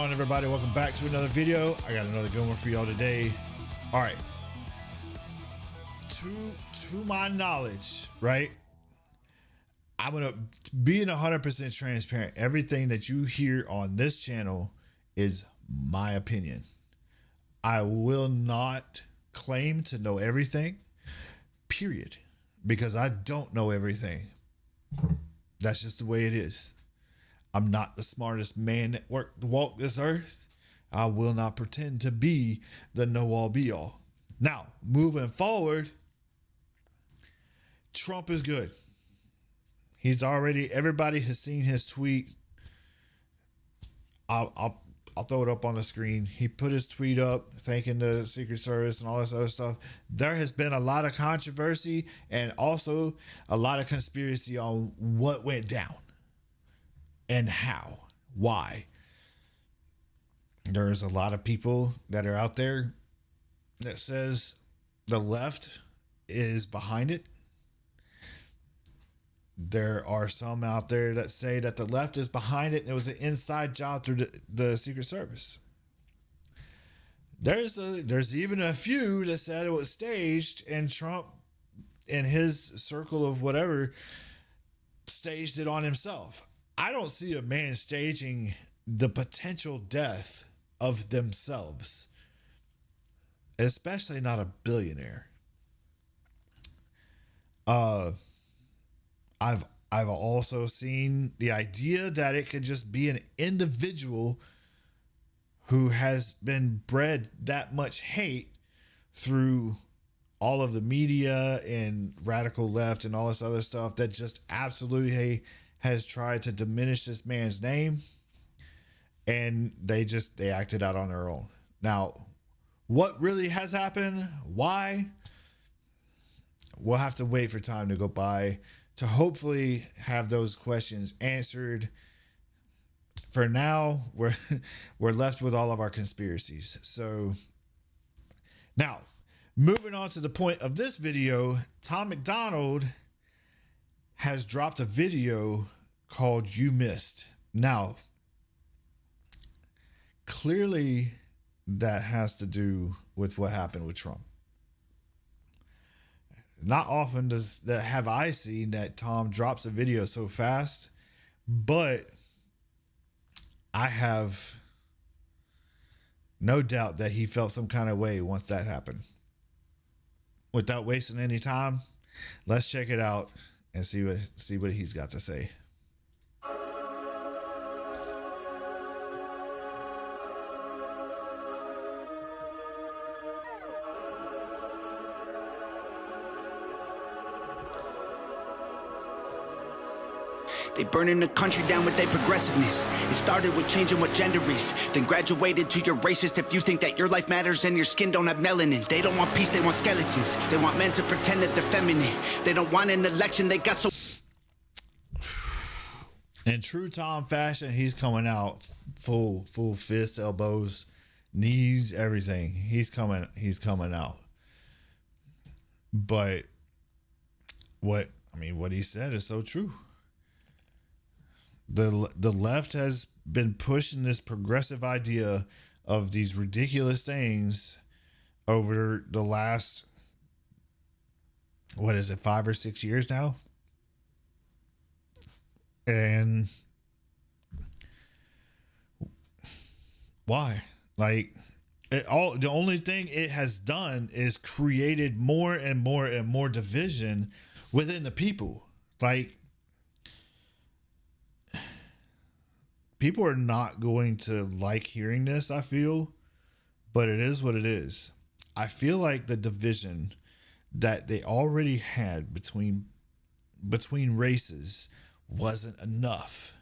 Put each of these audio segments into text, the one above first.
on, everybody? Welcome back to another video. I got another good one for y'all today. All right, to my knowledge, right, I'm gonna being 100% transparent. Everything that you hear on this channel is my opinion. I will not claim to know everything, period, because I don't know everything. That's just the way it is. I'm not the smartest man that walk this earth. I will not pretend to be the know-all be-all. Now, moving forward, Trump is good. Everybody has seen his tweet. I'll throw it up on the screen. He put his tweet up thanking the Secret Service and all this other stuff. There has been a lot of controversy and also a lot of conspiracy on what went down and how, why. There's a lot of people that are out there that says the left is behind it. There are some out there that say that the left is behind it and it was an inside job through the Secret Service. There's even a few that said it was staged, and Trump and his circle of whatever staged it on himself. I don't see a man staging the potential death of themselves, especially not a billionaire. I've also seen the idea that it could just be an individual who has been bred that much hate through all of the media and radical left and all this other stuff that just absolutely has tried to diminish this man's name, and they acted out on their own. Now, what really has happened? Why? We'll have to wait for time to go by to hopefully have those questions answered. For now, we're left with all of our conspiracies. So now, moving on to the point of this video, Tom MacDonald has dropped a video called "You Missed." Now, clearly that has to do with what happened with Trump. Not often have I seen that Tom drops a video so fast, but I have no doubt that he felt some kind of way once that happened. Without wasting any time, let's check it out and see what he's got to say. They burning the country down with their progressiveness. It started with changing what gender is, then graduated to you're racist if you think that your life matters and your skin don't have melanin. They don't want peace, they want skeletons. They want men to pretend that they're feminine. They don't want an election, they got so... In true Tom fashion, he's coming out full fists, elbows, knees, everything. He's coming out. But what he said is so true. The left has been pushing this progressive idea of these ridiculous things over the last, 5 or 6 years now? And why? The only thing it has done is created more and more and more division within the people. People are not going to like hearing this, I feel, but it is what it is. I feel like the division that they already had between races wasn't enough.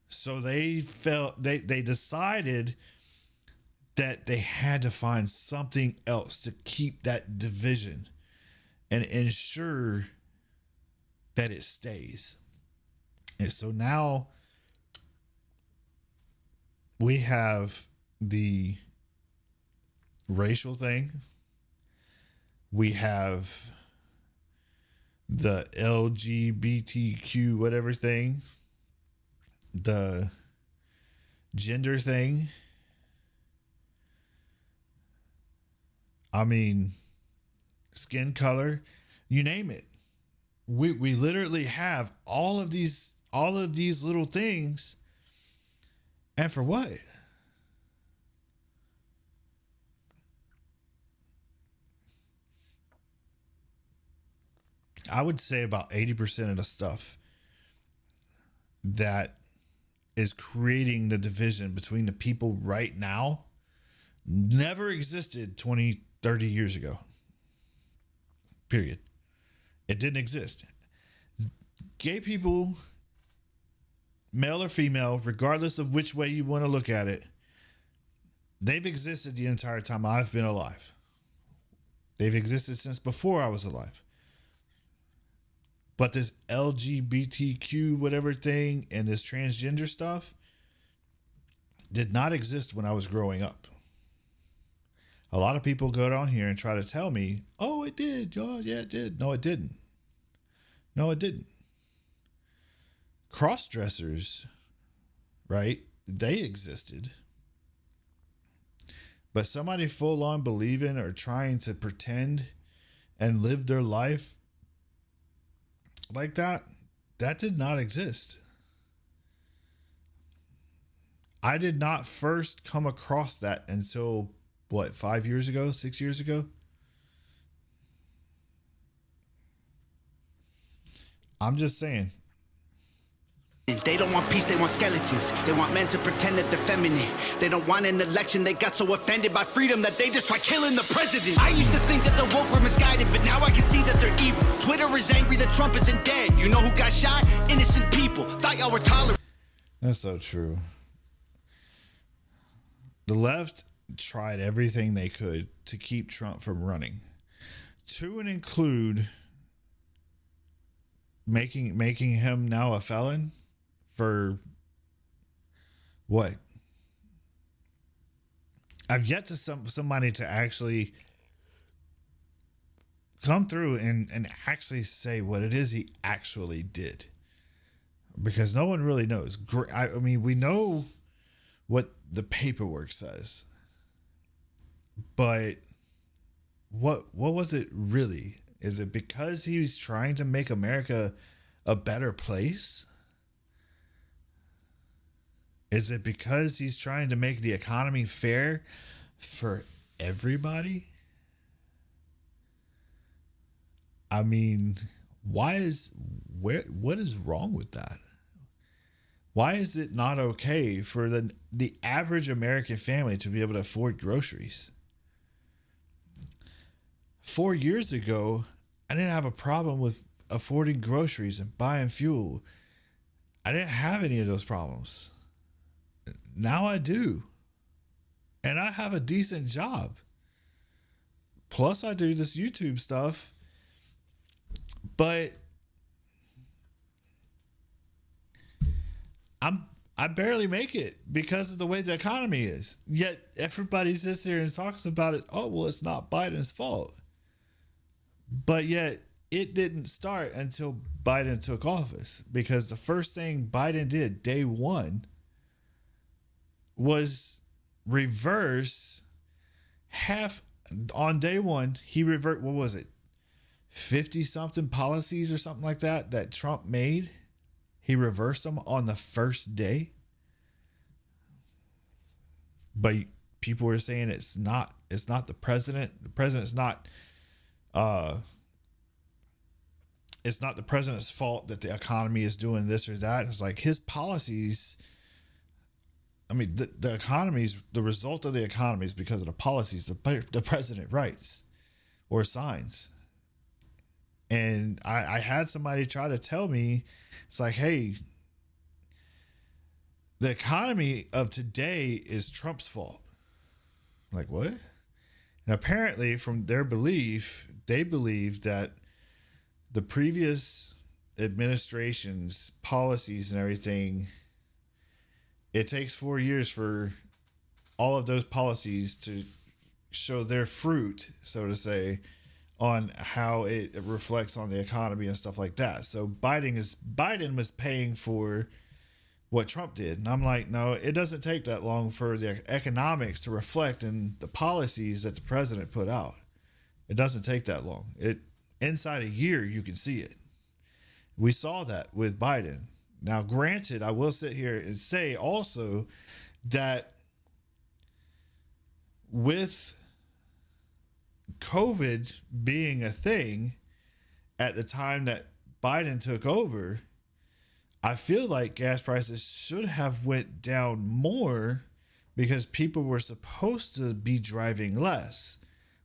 So they decided that they had to find something else to keep that division and ensure that it stays. And so now we have the racial thing. We have the LGBTQ whatever thing. The gender thing. I mean, skin color, you name it. We literally have all of these little things, and for what? I would say about 80% of the stuff that is creating the division between the people right now never existed 20, 30 years ago. Period. It didn't exist. Gay people, male or female, regardless of which way you want to look at it, they've existed the entire time I've been alive. They've existed since before I was alive. But this LGBTQ whatever thing and this transgender stuff did not exist when I was growing up. A lot of people go down here and try to tell me, oh, it did. Oh, yeah, it did. No, it didn't. No, it didn't. Cross-dressers, right? They existed. But somebody full on believing or trying to pretend and live their life like that did not exist. I did not first come across that until what, 5 years ago, 6 years ago? I'm just saying. They don't want peace, they want skeletons. They want men to pretend that they're feminine. They don't want an election, they got so offended by freedom that they just try killing the president. I used to think that the woke were misguided, but now I can see that they're evil. Twitter is angry that Trump isn't dead. You know who got shot? Innocent people. Thought y'all were tolerant. That's so true. The left tried everything they could to keep Trump from running, to and include making him now a felon for what? I've yet to somebody to actually come through and actually say what it is he actually did, because no one really knows. I mean, we know what the paperwork says, but what was it really? Is it because he was trying to make America a better place? Is it because he's trying to make the economy fair for everybody? I mean, what is wrong with that? Why is it not okay for the average American family to be able to afford groceries? 4 years ago, I didn't have a problem with affording groceries and buying fuel. I didn't have any of those problems. Now I do. And I have a decent job. Plus I do this YouTube stuff. But I barely make it because of the way the economy is. Yet everybody sits here and talks about it. Oh, well, it's not Biden's fault. But yet it didn't start until Biden took office, because the first thing Biden did day one was reverse half. On day one, he what was it, 50 something policies or something like that Trump made. He reversed them on the first day. But people were saying it's not the president. The president's not it's not the president's fault that the economy is doing this or that. It's like his policies. I mean, the economy's, the result of the economy is because of the policies the president writes or signs. And I had somebody try to tell me, it's like, hey, the economy of today is Trump's fault. I'm like, what? And apparently, from their belief, they believe that the previous administration's policies and everything, it takes 4 years for all of those policies to show their fruit, so to say, on how it reflects on the economy and stuff like that. So Biden was paying for what Trump did. And I'm like, no, it doesn't take that long for the economics to reflect in the policies that the president put out. It doesn't take that long. It inside a year you can see it. We saw that with Biden. Now, granted, I will sit here and say also that with COVID being a thing at the time that Biden took over, I feel like gas prices should have went down more because people were supposed to be driving less,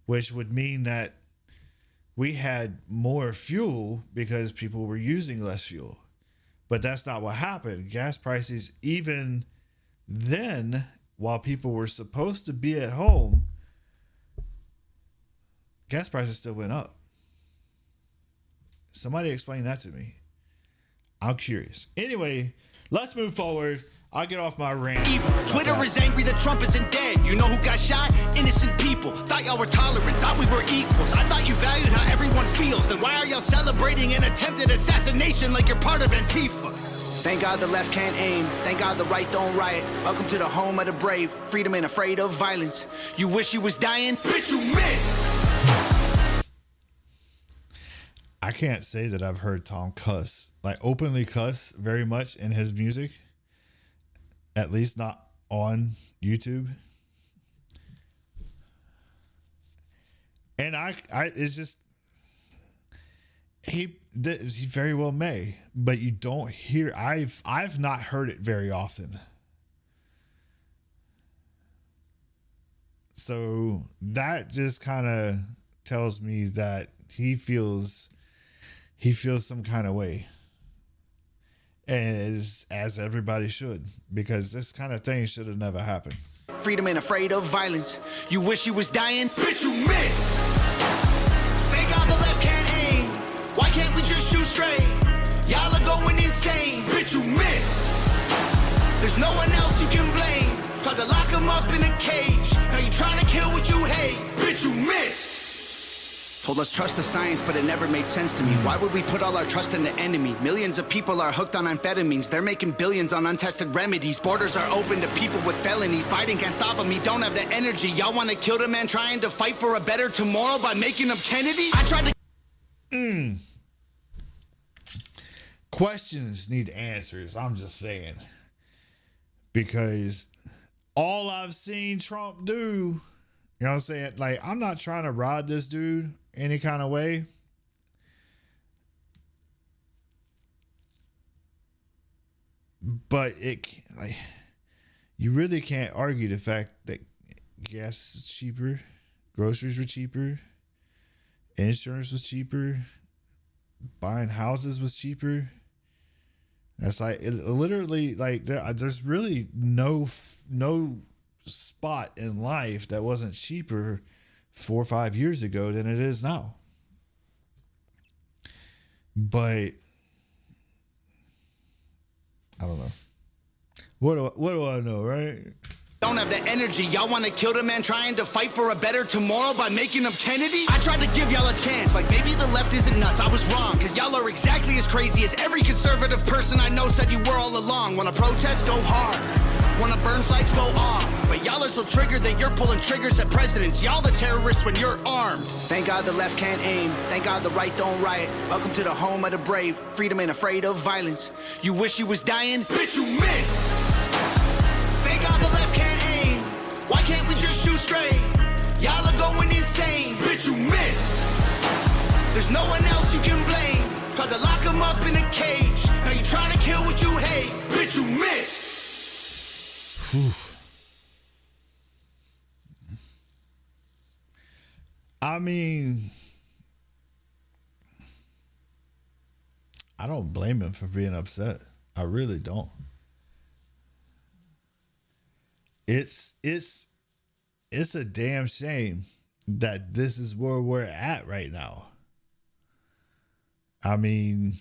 which would mean that we had more fuel because people were using less fuel. But that's not what happened. Gas prices, even then, while people were supposed to be at home, gas prices still went up. Somebody explain that to me. I'm curious. Anyway, let's move forward. I'll get off my rant. Twitter is angry that Trump isn't dead. You know who got shot? Innocent people. Thought y'all were tolerant. Thought we were equals. I thought you valued how everyone feels. Then why are y'all celebrating an attempted assassination like you're part of Antifa? Thank God the left can't aim. Thank God the right don't riot. Welcome to the home of the brave. Freedom ain't afraid of violence. You wish you was dying? Bitch, you missed! I can't say that I've heard Tom cuss, like openly cuss very much in his music. At least not on YouTube. And it's just, he very well may, but you don't hear, I've not heard it very often. So that just kind of tells me that he feels some kind of way. As everybody should, because this kind of thing should have never happened. Freedom ain't afraid of violence. You wish you was dying? Bitch, you missed! Thank God the left can't aim. Why can't we just shoot straight? Y'all are going insane. Bitch, you missed! There's no one else you can blame. Tried to lock him up in a cage. Now you trying to kill what you hate. Bitch, you missed! Told us trust the science, but it never made sense to me. Why would we put all our trust in the enemy? Millions of people are hooked on amphetamines. They're making billions on untested remedies. Borders are open to people with felonies. Biden can't stop them, he don't have the energy. Y'all want to kill the man trying to fight for a better tomorrow by making him Kennedy? I tried to... Questions need answers, I'm just saying. Because all I've seen Trump do, you know what I'm saying? Like, I'm not trying to rod this dude any kind of way. But you really can't argue the fact that gas is cheaper, groceries were cheaper, insurance was cheaper, buying houses was cheaper. That's like, it literally, like, there's really no spot in life that wasn't cheaper 4 or 5 years ago than it is now. But I don't know. What do I know, right? Don't have the energy. Y'all want to kill the man trying to fight for a better tomorrow by making him Kennedy? I tried to give y'all a chance, like maybe the left isn't nuts. I was wrong, cause y'all are exactly as crazy as every conservative person I know said you were all along. Wanna protest, go hard. Wanna burn flags, go off. But y'all are so triggered that you're pulling triggers at presidents. Y'all the terrorists when you're armed. Thank God the left can't aim. Thank God the right don't riot. Welcome to the home of the brave. Freedom ain't afraid of violence. You wish you was dying? Bitch, you missed! Thank God the left can't aim. Why can't we just shoot straight? Y'all are going insane. Bitch, you missed! There's no one else you can blame. Tried to lock him up in a cage. Now you trying to kill what you hate. Bitch, you missed! Whew. I mean, I don't blame him for being upset. I really don't. It's a damn shame that this is where we're at right now. I mean,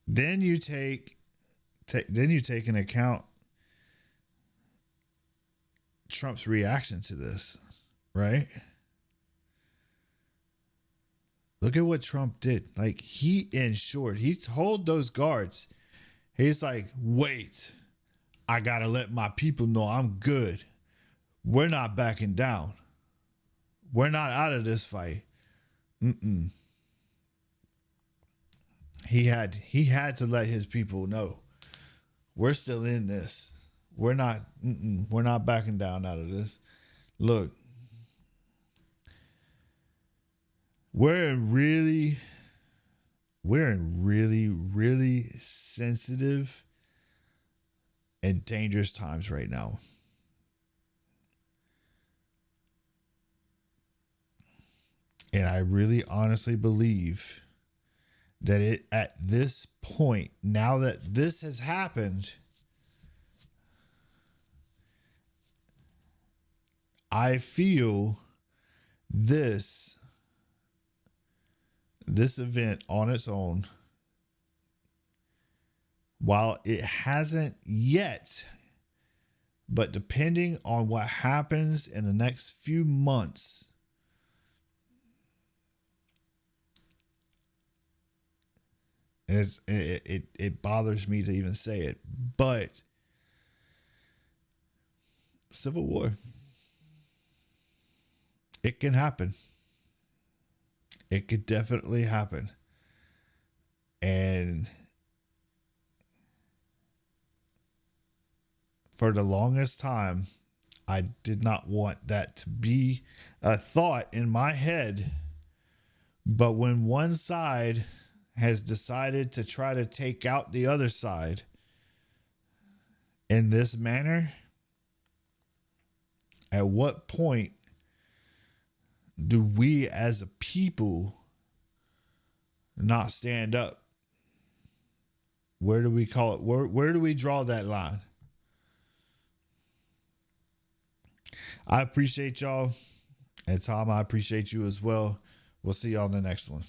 then you take into account Trump's reaction to this, right? Look at what Trump did. Like, he ensured, he told those guards, he's like, wait, I got to let my people know I'm good. We're not backing down. We're not out of this fight. Mm-mm. He had to let his people know we're still in this. We're not backing down out of this. Look, we're in really, really sensitive and dangerous times right now. And I really honestly believe that it at this point, now that this has happened, I feel this event on its own, while it hasn't yet, but depending on what happens in the next few months, it bothers me to even say it, but civil war, it can happen. It could definitely happen. And for the longest time, I did not want that to be a thought in my head. But when one side has decided to try to take out the other side in this manner, at what point do we as a people not stand up? Where do we call it? Where do we draw that line? I appreciate y'all. And Tom, I appreciate you as well. We'll see y'all in the next one.